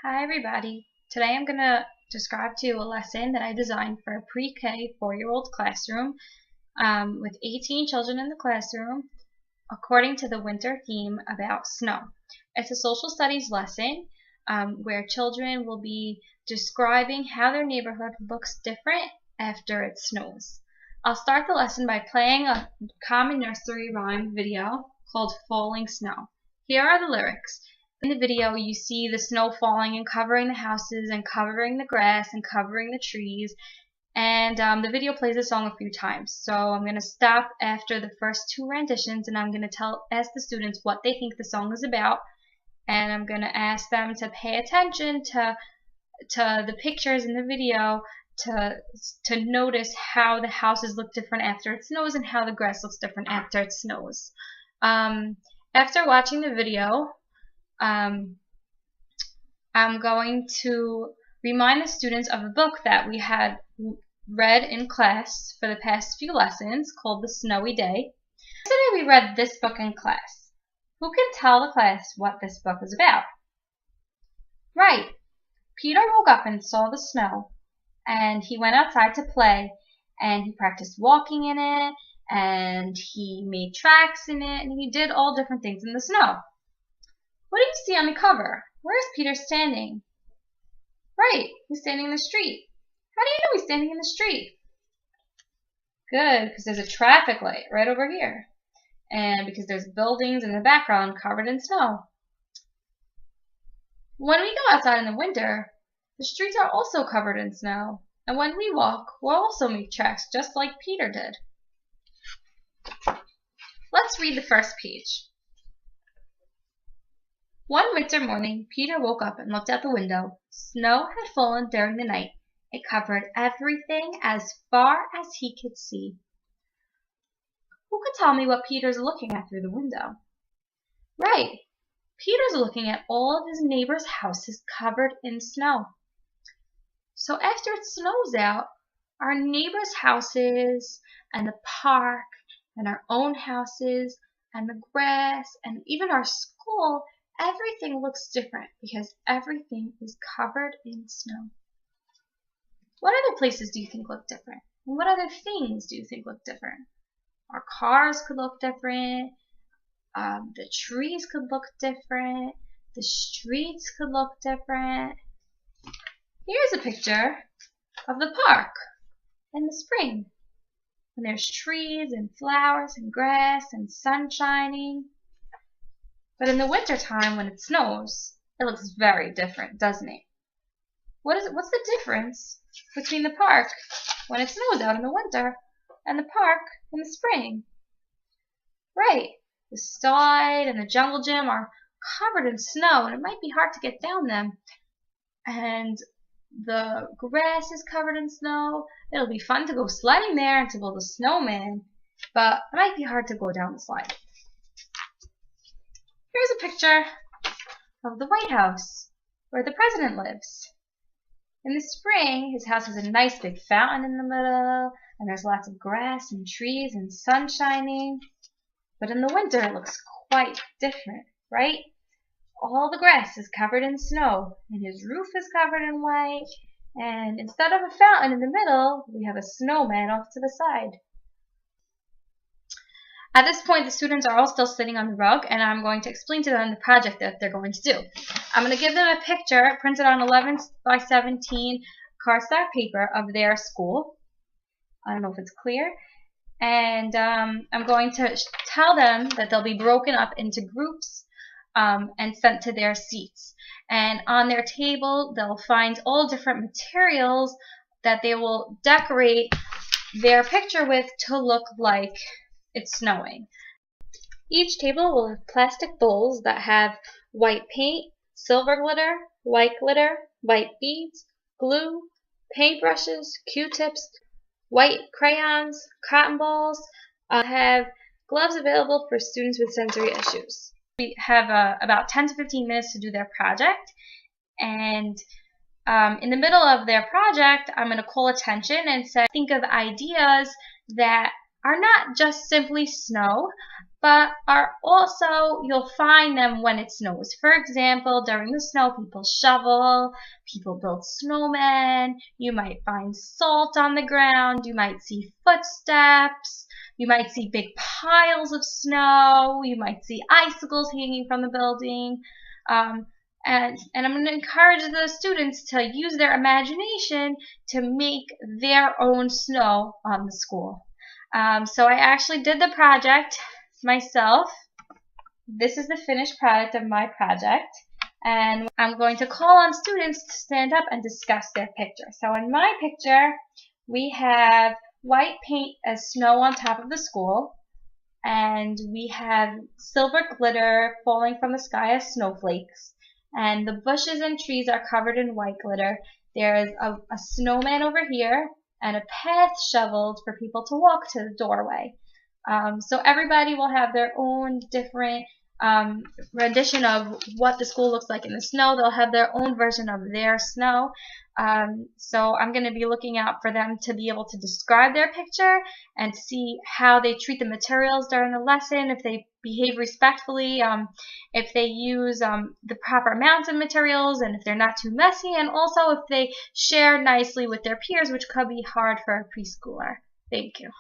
Hi everybody. Today I'm going to describe to you a lesson that I designed for a pre-K 4-year-old classroom with 18 children in the classroom according to the winter theme about snow. It's a social studies lesson where children will be describing how their neighborhood looks different after it snows. I'll start the lesson by playing a common nursery rhyme video called Falling Snow. Here are the lyrics. In the video, you see the snow falling and covering the houses and covering the grass and covering the trees. And the video plays the song a few times. So I'm going to stop after the first two renditions and I'm going to ask the students what they think the song is about. And I'm going to ask them to pay attention to the pictures in the video to notice how the houses look different after it snows and how the grass looks different after it snows. After watching the video, I'm going to remind the students of a book that we had read in class for the past few lessons called The Snowy Day. Yesterday we read this book in class. Who can tell the class what this book is about? Right. Peter woke up and saw the snow, and he went outside to play, and he practiced walking in it, and he made tracks in it, and he did all different things in the snow. What do you see on the cover? Where is Peter standing? Right, he's standing in the street. How do you know he's standing in the street? Good, because there's a traffic light right over here. And because there's buildings in the background covered in snow. When we go outside in the winter, the streets are also covered in snow. And when we walk, we'll also make tracks just like Peter did. Let's read the first page. One winter morning, Peter woke up and looked out the window. Snow had fallen during the night. It covered everything as far as he could see. Who could tell me what Peter's looking at through the window? Right, Peter's looking at all of his neighbors' houses covered in snow. So after it snows out, our neighbors' houses and the park and our own houses and the grass and even our school, everything looks different because everything is covered in snow. What other places do you think look different? And what other things do you think look different? Our cars could look different. The trees could look different. The streets could look different. Here's a picture of the park in the spring. And there's trees and flowers and grass and sun shining. But in the wintertime, when it snows, it looks very different, doesn't it? What's the difference between the park when it snows out in the winter and the park in the spring? Right, the slide and the jungle gym are covered in snow, and it might be hard to get down them. And the grass is covered in snow. It'll be fun to go sledding there and to build a snowman, but it might be hard to go down the slide. Here's a picture of the White House, where the president lives. In the spring, his house has a nice big fountain in the middle, and there's lots of grass and trees and sun shining. But in the winter, it looks quite different, right? All the grass is covered in snow, and his roof is covered in white, and instead of a fountain in the middle, we have a snowman off to the side. At this point, the students are all still sitting on the rug, and I'm going to explain to them the project that they're going to do. I'm going to give them a picture printed on 11 by 17 cardstock paper of their school. I don't know if it's clear. And I'm going to tell them that they'll be broken up into groups and sent to their seats. And on their table, they'll find all different materials that they will decorate their picture with to look like it's snowing. Each table will have plastic bowls that have white paint, silver glitter, white beads, glue, paintbrushes, Q-tips, white crayons, cotton balls. Have gloves available for students with sensory issues. We have about 10 to 15 minutes to do their project, and in the middle of their project, I'm going to call attention and say, think of ideas that are not just simply snow, but are also, you'll find them when it snows. For example, during the snow, people shovel, people build snowmen, you might find salt on the ground, you might see footsteps, you might see big piles of snow, you might see icicles hanging from the building. And I'm going to encourage the students to use their imagination to make their own snow on the school. So I actually did the project myself. This is the finished product of my project. And I'm going to call on students to stand up and discuss their picture. So in my picture, we have white paint as snow on top of the school. And we have silver glitter falling from the sky as snowflakes. And the bushes and trees are covered in white glitter. There's a snowman over here and a path shoveled for people to walk to the doorway. So everybody will have their own different rendition of what the school looks like in the snow. They'll have their own version of their snow. So I'm going to be looking out for them to be able to describe their picture and see how they treat the materials during the lesson, if they behave respectfully, if they use the proper amounts of materials, and if they're not too messy, and also if they share nicely with their peers, which could be hard for a preschooler. Thank you.